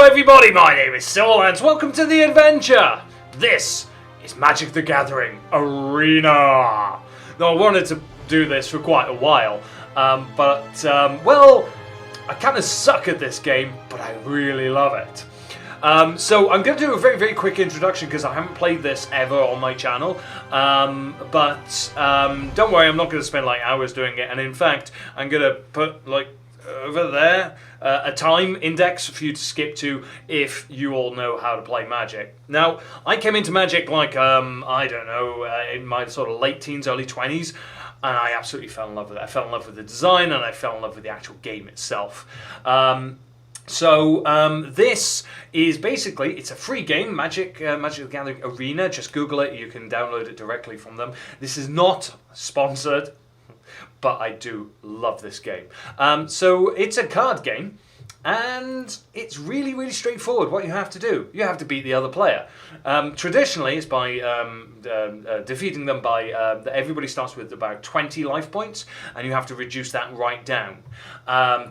everybody, my name is Silverlance. Welcome to the adventure. This is Magic the Gathering Arena. Now, I wanted to do this for quite a while, well, I kind of suck at this game, but I really love it. So I'm going to do a very, very quick introduction because I haven't played this ever on my channel. Don't worry, I'm not going to spend like hours doing it. And in fact, I'm going to put like over there a time index for you to skip to if you all know how to play Magic. Now, I came into Magic like, I don't know, in my sort of late teens, early 20s. And I absolutely fell in love with it. I fell in love with the design and I fell in love with the actual game itself. This is basically, it's a free game, Magic the Gathering Arena. Just Google it, you can download it directly from them. This is not sponsored, but I do love this game. So it's a card game, and it's really, really straightforward what you have to do. You have to beat the other player. Traditionally, it's by defeating them by, everybody starts with about 20 life points, and you have to reduce that right down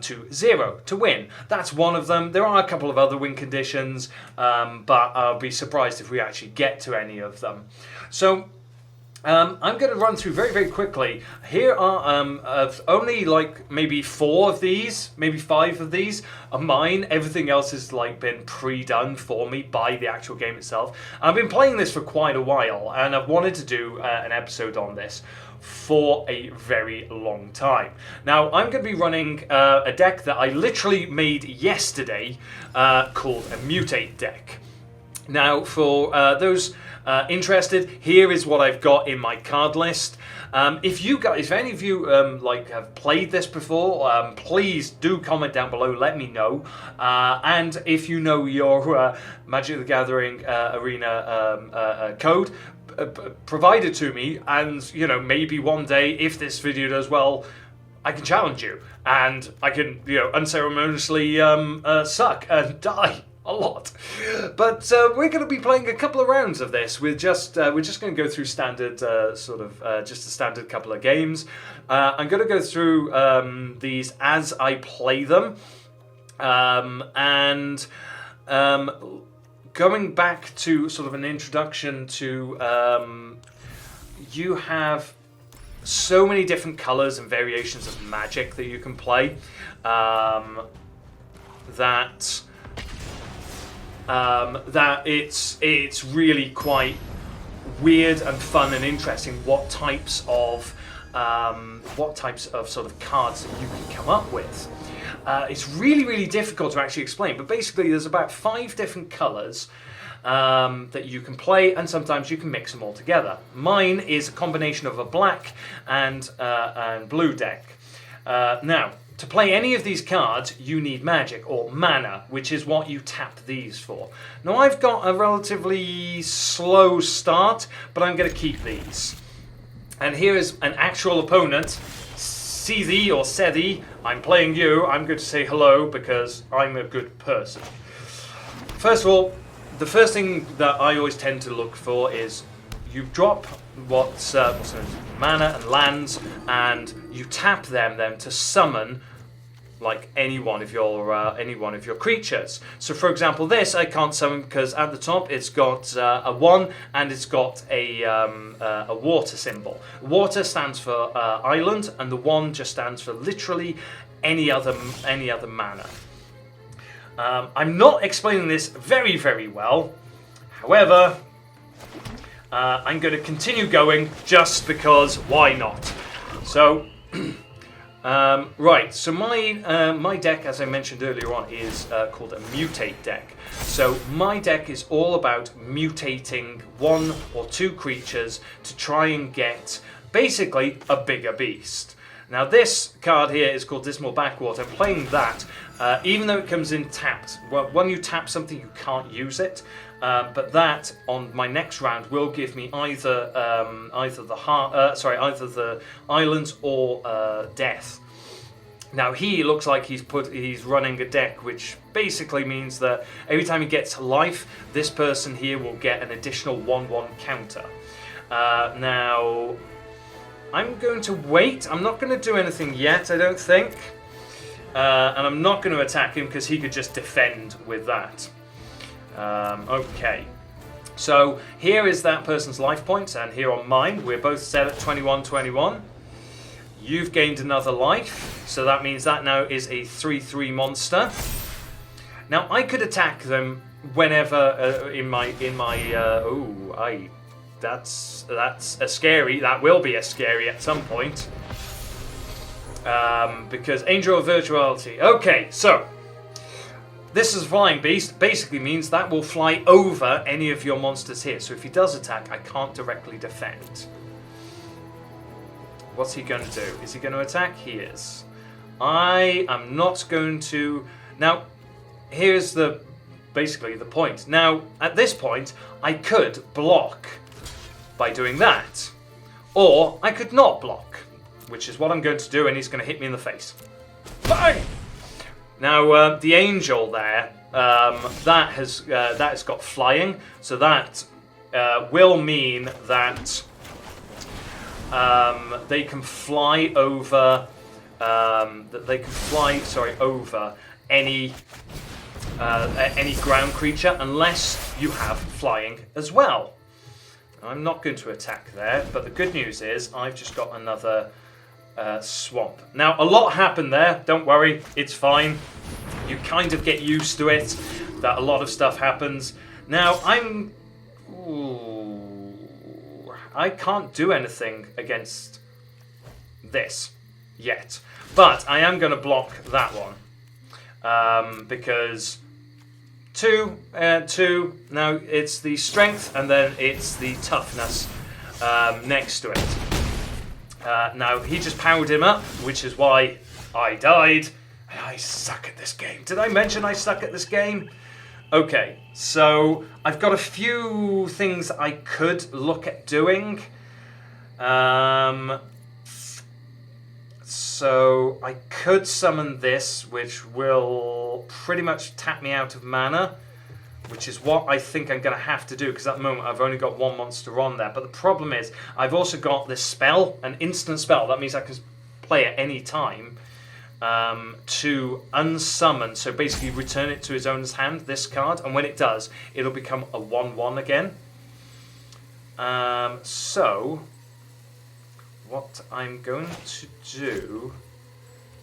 to 0 to win. That's one of them. There are a couple of other win conditions, but I'll be surprised if we actually get to any of them. So, I'm going to run through very, very quickly. Here are only like maybe 4 of these, maybe 5 of these are mine. Everything else has like been pre-done for me by the actual game itself. I've been playing this for quite a while, and I've wanted to do an episode on this for a very long time. Now, I'm going to be running a deck that I literally made yesterday called a Mutate deck. Now, for those interested, here is what I've got in my card list. If any of you have played this before, please do comment down below. Let me know. And if you know your Magic the Gathering Arena code, provide it to me. And maybe one day, if this video does well, I can challenge you, and I can unceremoniously suck and die a lot. But we're going to be playing a couple of rounds of this. We're just going to go through standard just a standard couple of games. I'm going to go through these as I play them, going back to sort of an introduction to you have so many different colors and variations of Magic that you can play that it's really quite weird and fun and interesting what types of sort of cards that you can come up with. It's really, really difficult to actually explain, but basically there's about 5 different colors that you can play, and sometimes you can mix them all together. Mine is a combination of a black and blue deck. Now, to play any of these cards, you need magic, or mana, which is what you tap these for. Now, I've got a relatively slow start, but I'm going to keep these. And here is an actual opponent. See thee or se thee, I'm playing you. I'm going to say hello because I'm a good person. First of all, the first thing that I always tend to look for is you drop what's mana and lands, and you tap them then to summon like any one of your creatures. So, for example, this I can't summon because at the top it's got a 1 and it's got a water symbol. Water stands for island, and the 1 just stands for literally any other mana. I'm not explaining this very, very well. However, I'm going to continue going just because why not? So, right. So my deck, as I mentioned earlier on, is called a Mutate deck. So my deck is all about mutating 1 or 2 creatures to try and get basically a bigger beast. Now, this card here is called Dismal Backwater. I'm playing that, even though it comes in tapped. Well, when you tap something, you can't use it. But that on my next round will give me either the islands or death. Now, he looks like he's running a deck, which basically means that every time he gets life, this person here will get an additional 1/1 counter. Now, I'm going to wait. I'm not going to do anything yet, I don't think. And I'm not going to attack him because he could just defend with that. Okay. So here is that person's life points, and here on mine, we're both set at 21. You've gained another life, so that means that now is a 3/3 monster. Now I could attack them whenever that's a scary. That will be a scary at some point. Because Angel of Virtuality. Okay, so this is Flying Beast. Basically means that will fly over any of your monsters here. So if he does attack, I can't directly defend. What's he going to do? Is he going to attack? He is. I am not going to... Now, here's basically the point. Now, at this point, I could block by doing that. Or I could not block, which is what I'm going to do, and he's going to hit me in the face. Bang! Now, the angel there, that has got flying, so that will mean that they can fly over. Over any ground creature, unless you have flying as well. I'm not going to attack there, but the good news is I've just got another swamp. Now, a lot happened there. Don't worry, it's fine. You kind of get used to it, that a lot of stuff happens. Now, I can't do anything against this yet, but I am going to block that one because 2. Now it's the strength, and then it's the toughness next to it. Now he just powered him up, which is why I died. I suck at this game. Did I mention I suck at this game? Okay, so I've got a few things I could look at doing. So I could summon this, which will pretty much tap me out of mana, which is what I think I'm going to have to do, because at the moment I've only got one monster on there. But the problem is I've also got this spell, an instant spell. That means I can play at any time to unsummon. So basically return it to his owner's hand, this card. And when it does, it'll become a 1/1 again. So what I'm going to do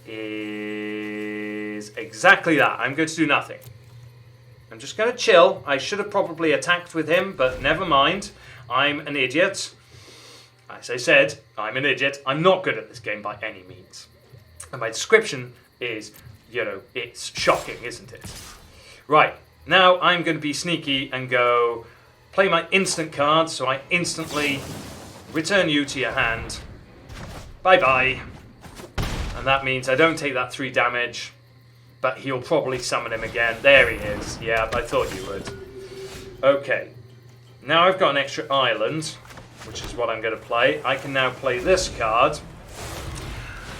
is exactly that. I'm going to do nothing. I'm just going to chill. I should have probably attacked with him, but never mind. I'm an idiot. As I said, I'm an idiot. I'm not good at this game by any means. And my description is, it's shocking, isn't it? Right, now I'm going to be sneaky and go play my instant card, so I instantly return you to your hand. Bye-bye. And that means I don't take that 3 damage, but he'll probably summon him again. There he is. Yeah, I thought you would. Okay. Now I've got an extra island, which is what I'm going to play. I can now play this card.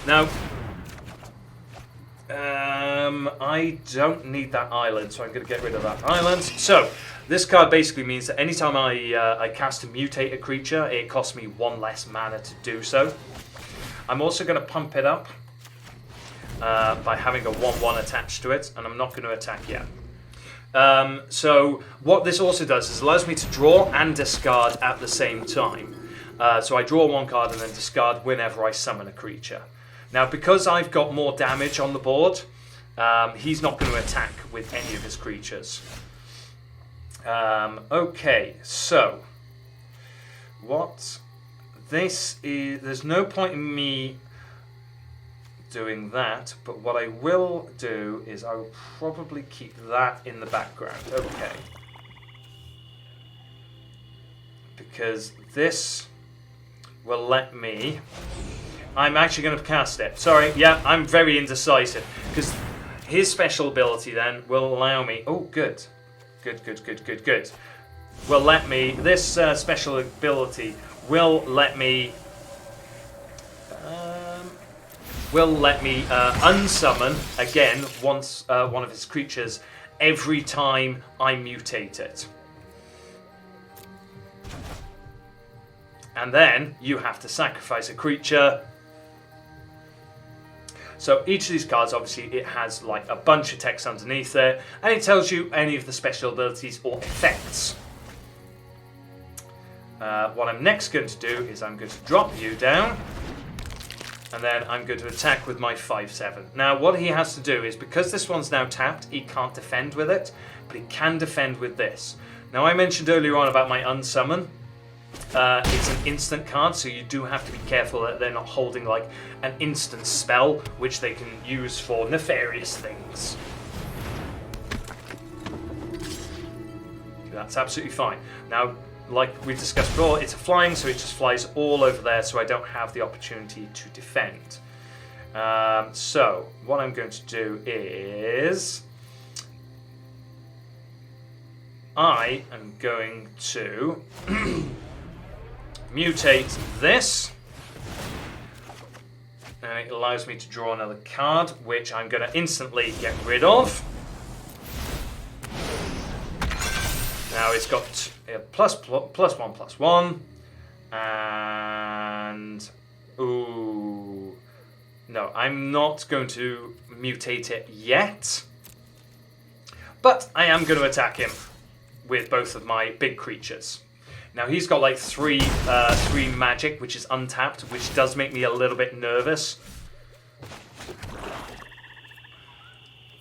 Now, I don't need that island, so I'm going to get rid of that island. So, this card basically means that anytime I cast a mutate a creature, it costs me 1 less mana to do so. I'm also going to pump it up by having a 1/1 attached to it, and I'm not going to attack yet. So what this also does is allows me to draw and discard at the same time. So I draw 1 card and then discard whenever I summon a creature. Now, because I've got more damage on the board, he's not going to attack with any of his creatures. Okay, so what this is, there's no point in me doing that, but what I will do is I will probably keep that in the background. Okay. Because this will let me... I'm actually going to cast it. Sorry, yeah, I'm very indecisive. Because his special ability then will allow me... Oh, good. Good. Will let me... This special ability will let me... unsummon again once one of his creatures every time I mutate it. And then you have to sacrifice a creature So each of these cards, obviously, it has like a bunch of text underneath there, and it tells you any of the special abilities or effects. What I'm next going to do is I'm going to drop you down, and then I'm going to attack with my 5/7. Now, what he has to do is, because this one's now tapped, he can't defend with it, but he can defend with this. Now, I mentioned earlier on about my unsummon. It's an instant card, so you do have to be careful that they're not holding like an instant spell, which they can use for nefarious things. That's absolutely fine. Now, like we discussed before, it's a flying, so it just flies all over there, so I don't have the opportunity to defend. So, what I'm going to do is I am going to mutate this, and it allows me to draw another card, which I'm going to instantly get rid of. Now it's got a +1/+1, and ooh, no, I'm not going to mutate it yet, but I am going to attack him with both of my big creatures. Now he's got like three magic, which is untapped, which does make me a little bit nervous.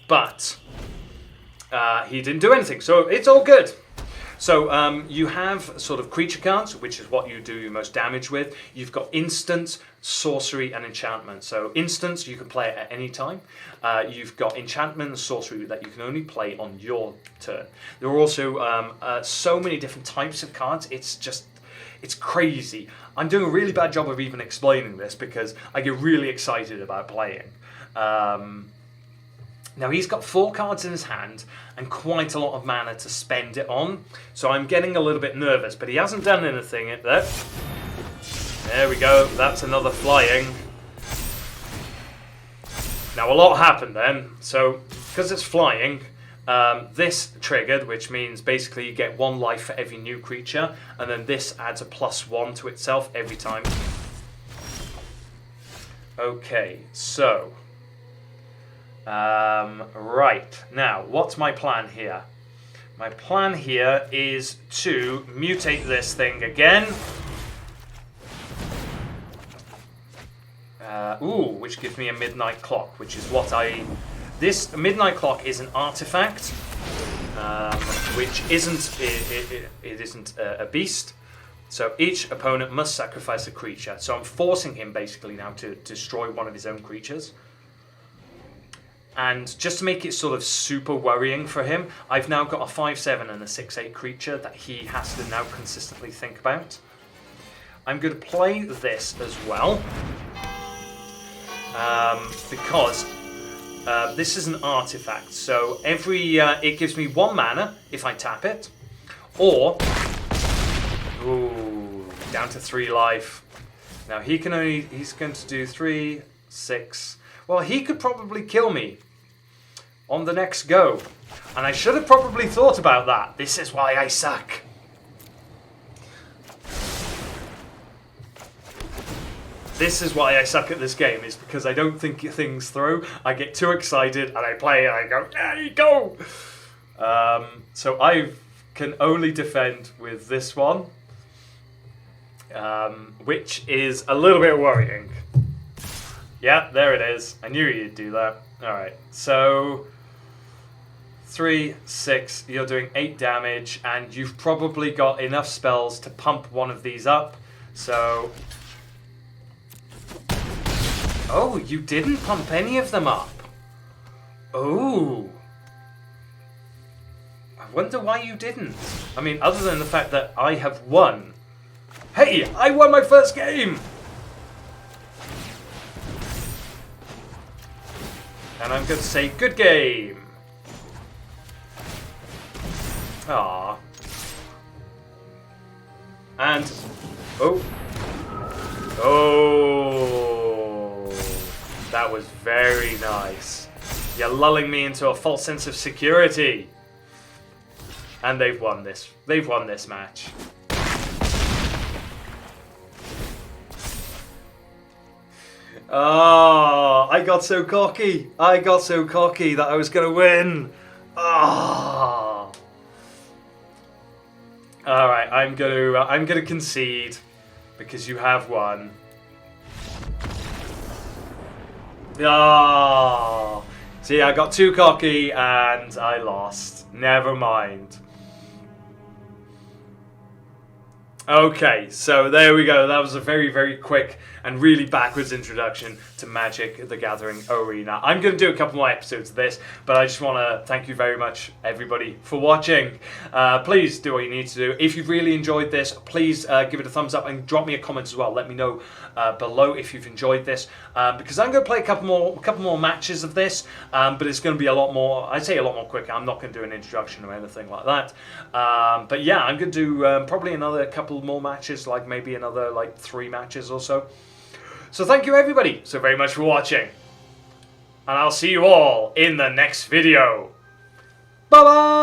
But he didn't do anything, so it's all good. So you have sort of creature cards, which is what you do your most damage with. You've got instant, sorcery, and enchantment. So instants you can play at any time. You've got enchantment and sorcery that you can only play on your turn. There are also so many different types of cards. It's crazy. I'm doing a really bad job of even explaining this because I get really excited about playing. Now he's got 4 cards in his hand and quite a lot of mana to spend it on, so I'm getting a little bit nervous, but he hasn't done anything yet there. There we go, that's another flying. Now a lot happened then, so because it's flying, this triggered, which means basically you get 1 life for every new creature, and then this adds a +1 to itself every time. Okay, so right, now what's my plan here? My plan here is to mutate this thing again. Which gives me a midnight clock, which is what this midnight clock is an artifact, which isn't it isn't a beast. So each opponent must sacrifice a creature. So I'm forcing him basically now to destroy one of his own creatures. And just to make it sort of super worrying for him, I've now got a 5/7 and a 6/8 creature that he has to now consistently think about. I'm going to play this as well, because this is an artifact. So it gives me 1 mana if I tap it, or down to 3 life. Now he's going to do 3, 6. Well, he could probably kill me on the next go. And I should have probably thought about that. This is why I suck. This is why I suck at this game, is because I don't think things through. I get too excited and I play and I go, there you go! So I can only defend with this one, which is a little bit worrying. Yeah, there it is. I knew you'd do that. Alright, so 3, 6, you're doing 8 damage, and you've probably got enough spells to pump one of these up. So... oh, you didn't pump any of them up. Oh. I wonder why you didn't. I mean, other than the fact that I have won. Hey, I won my first game! And I'm going to say, good game. Aww. And, oh. That was very nice. You're lulling me into a false sense of security. And they've won this. They've won this match. Oh, I got so cocky. I got so cocky that I was going to win. Ah. All right, I'm gonna concede because you have won. Ah. See, I got too cocky and I lost. Never mind. Okay, so there we go. That was a very, very quick and really backwards introduction to Magic the Gathering Arena. I'm going to do a couple more episodes of this, but I just want to thank you very much, everybody, for watching. Please do what you need to do. If you've really enjoyed this, please give it a thumbs up and drop me a comment as well. Let me know below if you've enjoyed this, because I'm going to play a couple more matches of this, but it's going to be a lot more, I'd say a lot more quicker. I'm not going to do an introduction or anything like that. But yeah, I'm going to do probably another couple more matches, like maybe another 3 matches or so. So thank you everybody so very much for watching, and I'll see you all in the next video. Bye bye.